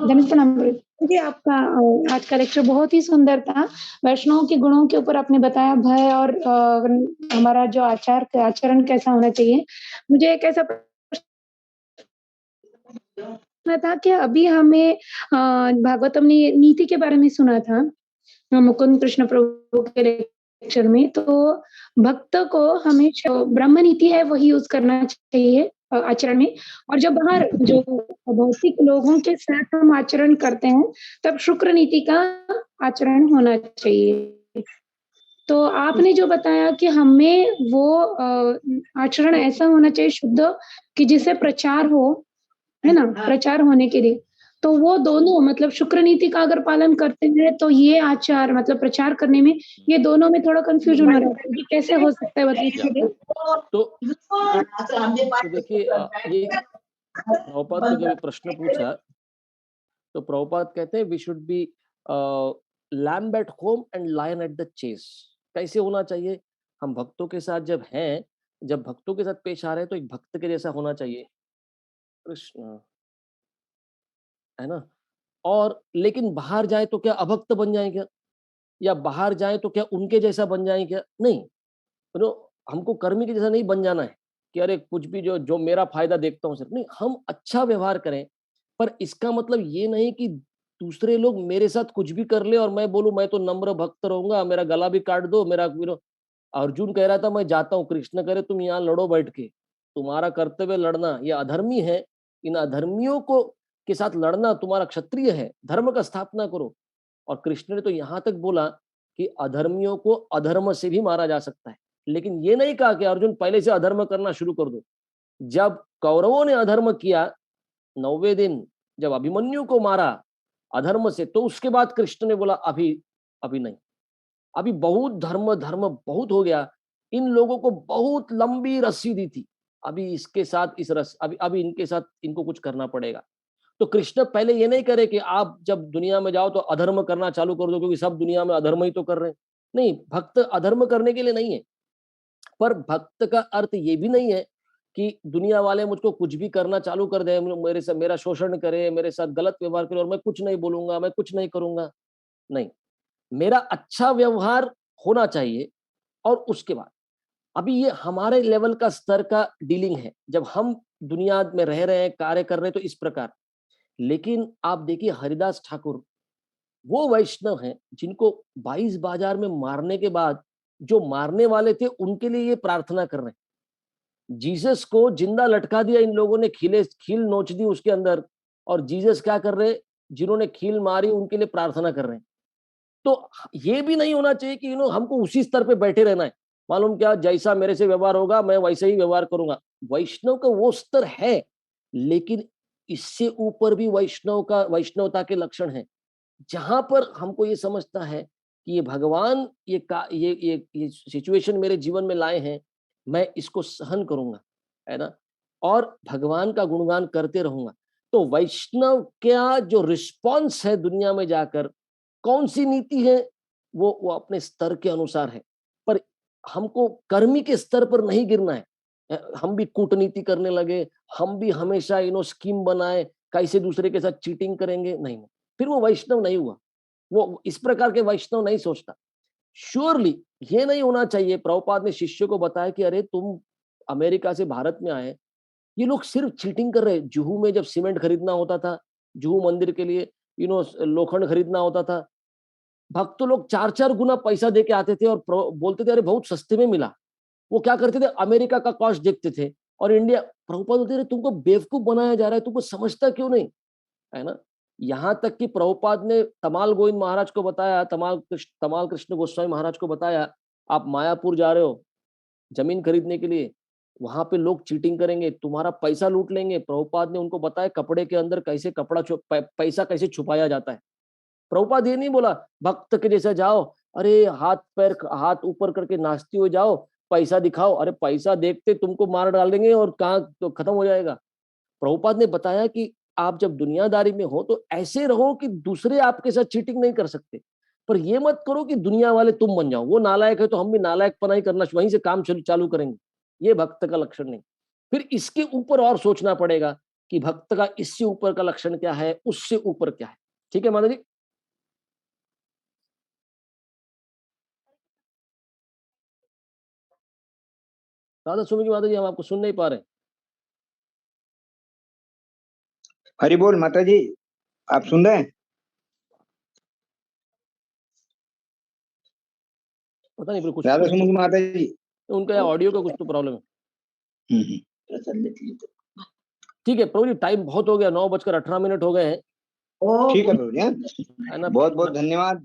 धन्य प्रणाम। जी, आपका आज का लेक्चर बहुत ही सुंदर था। वैष्णव के गुणों के ऊपर आपने बताया भय और हमारा जो आचरण कैसा होना चाहिए। मुझे एक ऐसा प्रश्न था कि अभी हमें भागवतम ने नीति के बारे में सुना था, मुकुंद कृष्ण प्रभु के लेक्चर में, तो भक्त को हमेशा ब्रह्म नीति है वही यूज़ करना चाहिए आचरण में। और जब बाहर जो भौतिक लोगों के साथ हम आचरण करते हैं, तब शुक्र नीति का आचरण होना चाहिए। तो आपने जो बताया कि हमें वो आचरण ऐसा होना चाहिए शुद्ध कि जिससे प्रचार हो, है ना? प्रचार होने के लिए। तो वो दोनों मतलब शुक्र नीति का अगर पालन करते हैं, तो ये आचार मतलब प्रचार करने में, ये दोनों में थोड़ा कन्फ्यूज़न हो रहा है। ये कैसे हो सकता है या बताइए? तो देखिए ये प्रभुपाद ने जब ये प्रश्न पूछा तो प्रभुपाद कहते हैं we should be lamb at home and lion at the chase. कैसे होना चाहिए? हम भक्तों के साथ जब भक्तों के साथ पेश आ रहे हैं तो एक भक्त के जैसा होना चाहिए, कृष्ण, है ना? और लेकिन बाहर जाए तो क्या अभक्त बन जाए क्या? या बाहर जाए तो क्या उनके जैसा बन जाए क्या? नहीं, तो हमको कर्मी के जैसा नहीं बन जाना है कि अरे कुछ भी जो जो मेरा फायदा देखता हूँ सिर्फ। नहीं, हम अच्छा व्यवहार करें, पर इसका मतलब ये नहीं कि दूसरे लोग मेरे साथ कुछ भी कर ले और मैं बोलूं मैं तो नम्र भक्त रहूंगा, मेरा गला भी काट दो, मेरा अर्जुन कह रहा था मैं जाता हूँ, कृष्ण करे तुम यहाँ लड़ो बैठ के, तुम्हारा कर्तव्य लड़ना, ये अधर्मी है, इन अधर्मियों को के साथ लड़ना तुम्हारा क्षत्रिय है, धर्म का स्थापना करो। और कृष्ण ने तो यहाँ तक बोला कि अधर्मियों को अधर्म से भी मारा जा सकता है, लेकिन ये नहीं कहा कि अर्जुन पहले से अधर्म करना शुरू कर दो। जब कौरवों ने अधर्म किया 9वें दिन, जब अभिमन्यु को मारा अधर्म से, तो उसके बाद कृष्ण ने बोला अभी अभी नहीं, अभी बहुत धर्म धर्म बहुत हो गया, इन लोगों को बहुत लंबी रस्सी दी थी, अभी इसके साथ इस रस अभी अभी इनके साथ इनको कुछ करना पड़ेगा। तो कृष्ण पहले ये नहीं करे कि आप जब दुनिया में जाओ तो अधर्म करना चालू कर दो, क्योंकि सब दुनिया में अधर्म ही तो कर रहे हैं। नहीं, भक्त अधर्म करने के लिए नहीं है, पर भक्त का अर्थ ये भी नहीं है कि दुनिया वाले मुझको कुछ भी करना चालू कर दे, मेरे से मेरा शोषण करे, मेरे साथ गलत व्यवहार करे और मैं कुछ नहीं बोलूंगा, मैं कुछ नहीं करूंगा। नहीं, मेरा अच्छा व्यवहार होना चाहिए। और उसके बाद अभी ये हमारे लेवल का स्तर का डीलिंग है, जब हम दुनिया में रह रहे हैं, कार्य कर रहे हैं तो इस प्रकार। लेकिन आप देखिए हरिदास ठाकुर वो वैष्णव हैं जिनको 22 बाजार में मारने के बाद जो मारने वाले थे उनके लिए ये प्रार्थना कर रहे हैं। जीसस को जिंदा लटका दिया इन लोगों ने, खील नोच दी उसके अंदर, और जीसस क्या कर रहे, जिन्होंने खील मारी उनके लिए प्रार्थना कर रहे हैं। तो ये भी नहीं होना चाहिए कि हमको उसी स्तर पे बैठे रहना है, मालूम क्या जैसा मेरे से व्यवहार होगा मैं वैसे ही व्यवहार करूंगा। वैष्णव का वो स्तर है, लेकिन इससे ऊपर भी वैष्णवता के लक्षण है, जहां पर हमको ये समझता है कि ये भगवान ये सिचुएशन मेरे जीवन में लाए हैं, मैं इसको सहन करूंगा, है ना, और भगवान का गुणगान करते रहूंगा। तो वैष्णव का जो रिस्पॉन्स है दुनिया में जाकर, कौन सी नीति है, वो अपने स्तर के अनुसार है, पर हमको कर्मी के स्तर पर नहीं गिरना है। हम भी कूटनीति करने लगे, हम भी हमेशा स्कीम बनाए कैसे दूसरे के साथ चीटिंग करेंगे, नहीं, फिर वो वैष्णव नहीं हुआ। वो इस प्रकार के वैष्णव नहीं सोचता। श्योरली ये नहीं होना चाहिए। प्रभुपाद ने शिष्य को बताया कि अरे तुम अमेरिका से भारत में आए, ये लोग सिर्फ चीटिंग कर रहे हैं। जुहू में जब सीमेंट खरीदना होता था, जुहू मंदिर के लिए लोखंड खरीदना होता था, भक्त लोग 4-4 गुना पैसा दे के आते थे और बोलते थे अरे बहुत सस्ते में मिला। वो क्या करते थे, अमेरिका का कॉस्ट देखते थे और इंडिया। प्रभुपाद बोलते थे तुमको बेवकूफ बनाया जा रहा है, तुमको समझता क्यों नहीं, है ना। यहाँ तक कि प्रभुपाद ने तमाल गोविंद महाराज को बताया, तमाल कृष्ण गोस्वामी महाराज को बताया, आप मायापुर जा रहे हो जमीन खरीदने के लिए, वहां पे लोग चीटिंग करेंगे, तुम्हारा पैसा लूट लेंगे। प्रभुपाद ने उनको बताया कपड़े के अंदर कैसे पैसा कैसे छुपाया जाता है। प्रभुपाद ये नहीं बोला भक्त के जैसे जाओ, अरे हाथ ऊपर करके नाचते हुए जाओ, पैसा दिखाओ, अरे पैसा देखते तुमको मार डाल देंगे और कहाँ तो खत्म हो जाएगा। प्रभुपाद ने बताया कि आप जब दुनियादारी में हो तो ऐसे रहो कि दूसरे आपके साथ चीटिंग नहीं कर सकते, पर ये मत करो कि दुनिया वाले तुम बन जाओ, वो नालायक है तो हम भी नालायक पनाई करना वहीं से काम चालू करेंगे। ये भक्त का लक्षण नहीं। फिर इसके ऊपर और सोचना पड़ेगा कि भक्त का इससे ऊपर का लक्षण क्या है, उससे ऊपर क्या है। ठीक है माता जी? राधा स्वामी की माता जी, हम आपको सुन नहीं पा रहे। हरि बोल माता जी, आप सुन रहे हैं? पता नहीं, कुछ राधा स्वामी की माता जी, उनका ऑडियो का कुछ तो प्रॉब्लम है। हम्म। ठीक है प्रभु जी, टाइम बहुत हो गया, 9:18 हो गए हैं। ठीक है प्रभु जी, है ना? बहुत बहुत धन्यवाद।